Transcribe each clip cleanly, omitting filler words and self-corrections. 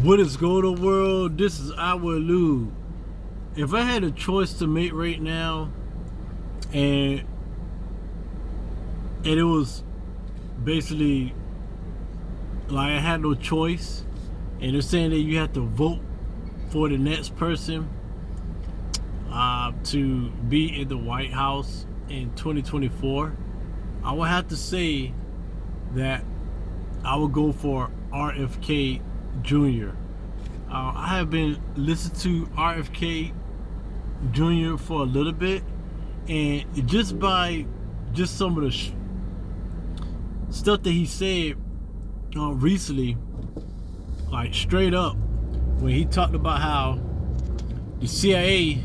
What is going on, world? This is our Lou. If I had a choice to make right now, and it was basically like I had no choice, and they're saying that you have to vote for the next person to be in the White House in 2024, I would have to say that I would go for RFK Jr. I have been listening to RFK Jr. for a little bit, and just by some of the stuff that he said recently, like straight up, when he talked about how the CIA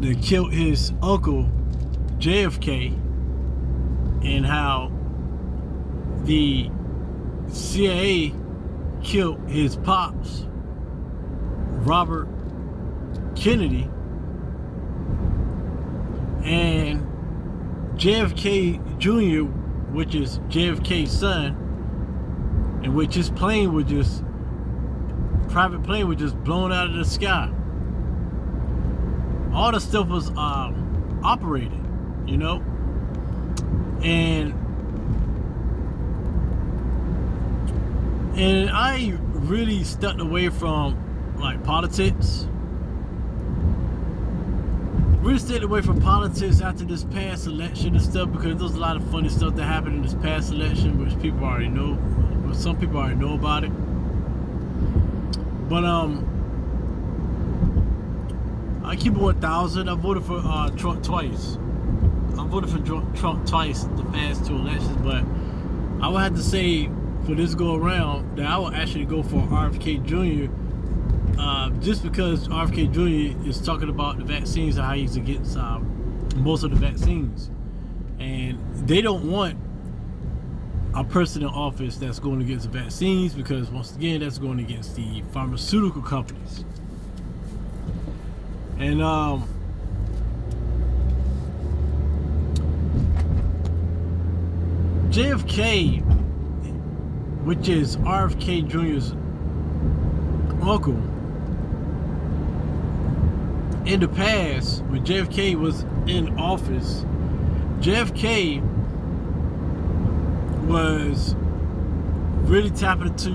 that killed his uncle JFK, and how the CIA killed his pops, Robert Kennedy, and JFK Jr., which is JFK's son, in which his private plane was just blown out of the sky. All the stuff was operated, you know, and I really stepped away from like politics. Really stayed away from politics after this past election and stuff, because there's a lot of funny stuff that happened in this past election, which people already know, but some people already know about it. But I keep it 1,000. I voted for Trump twice. I voted for Trump twice the past two elections, but I would have to say for this go around that I will actually go for RFK Jr. Just because RFK Jr. is talking about the vaccines and how he's against most of the vaccines, and they don't want a person in office that's going against the vaccines, because once again that's going against the pharmaceutical companies. And JFK, which is RFK Jr.'s uncle, in the past, when JFK was in office, JFK was really tapping into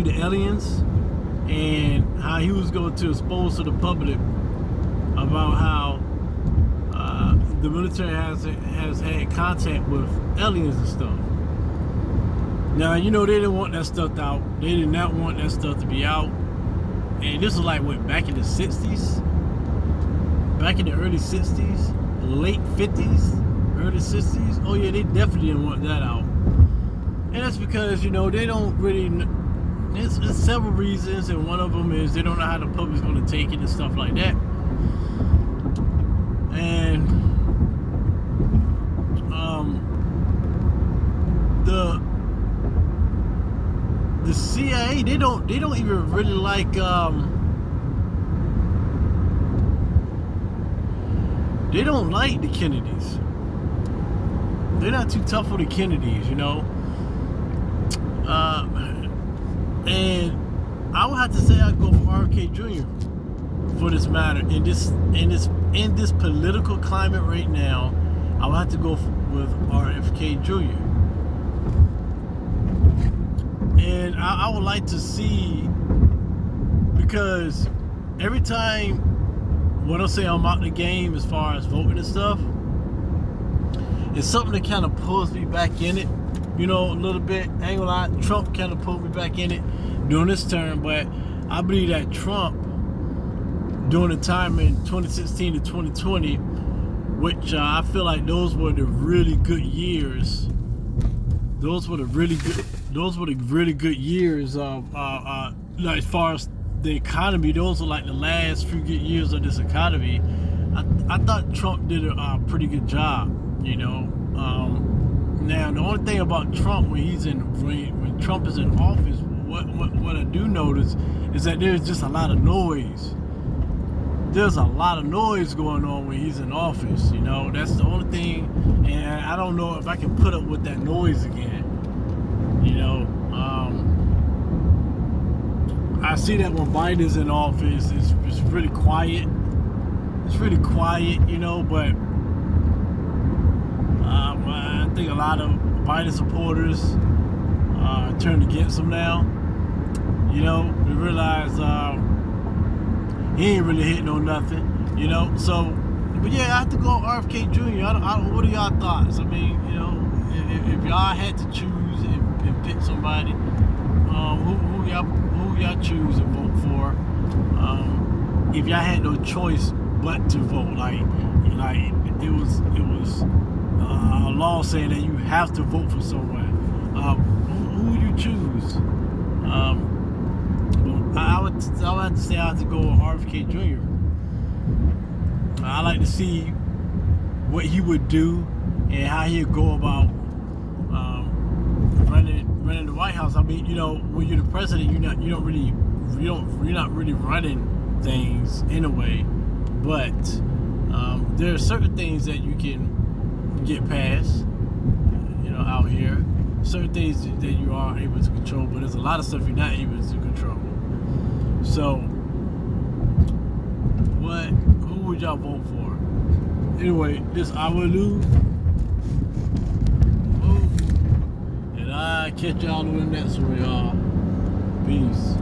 the aliens, and how he was going to expose to the public about how the military has had contact with aliens and stuff. Now, you know, they didn't want that stuff out. They did not want that stuff to be out. And this was like, what, back in the 60s? Back in the early 60s? Late 50s? Early 60s? Oh yeah, they definitely didn't want that out. And that's because, you know, they don't really... There's several reasons, and one of them is they don't know how the public's going to take it and stuff like that. And the CIA, they don't even really like they don't like the Kennedys. They're not too tough for the Kennedys, you know. And I would have to say I'd go for RFK Jr. for this matter. In this political climate right now, I would have to go with RFK Jr. And I would like to see, because every time when I say I'm out the game as far as voting and stuff, it's something that kind of pulls me back in it, you know, a little bit. I ain't gonna lie, Trump kind of pulled me back in it during this term, but I believe that Trump, during the time in 2016 to 2020, which I feel like those were the really good years. Those were the really good years of like, as far as the economy. Those were like the last few good years of this economy. I thought Trump did a pretty good job, you know. Now the only thing about Trump when Trump is in office, what I do notice is that there's just a lot of noise. There's a lot of noise going on when he's in office, you know. That's the only thing, and I don't know if I can put up with that noise again, you know. I see that when Biden's in office, it's really quiet. It's really quiet, you know, but I think a lot of Biden supporters turned against him now. You know, we realize he ain't really hitting on nothing, you know. So, but yeah, I have to go RFK Jr. What are y'all thoughts? I mean, you know, if y'all had to choose and pick somebody, who y'all choose and vote for? If y'all had no choice but to vote, like it was a law saying that you have to vote for someone. Who would you choose? I would have to say I have to go with RFK Jr. I like to see what he would do and how he'd go about running the White House. I mean, you know, when you're the president, you're not really running things in a way, but there are certain things that you can get past, you know, out here. Certain things that you are able to control, but there's a lot of stuff you're not able to control. So, who would y'all vote for? Anyway, this I will lose. And I catch y'all on the next one, y'all. Peace.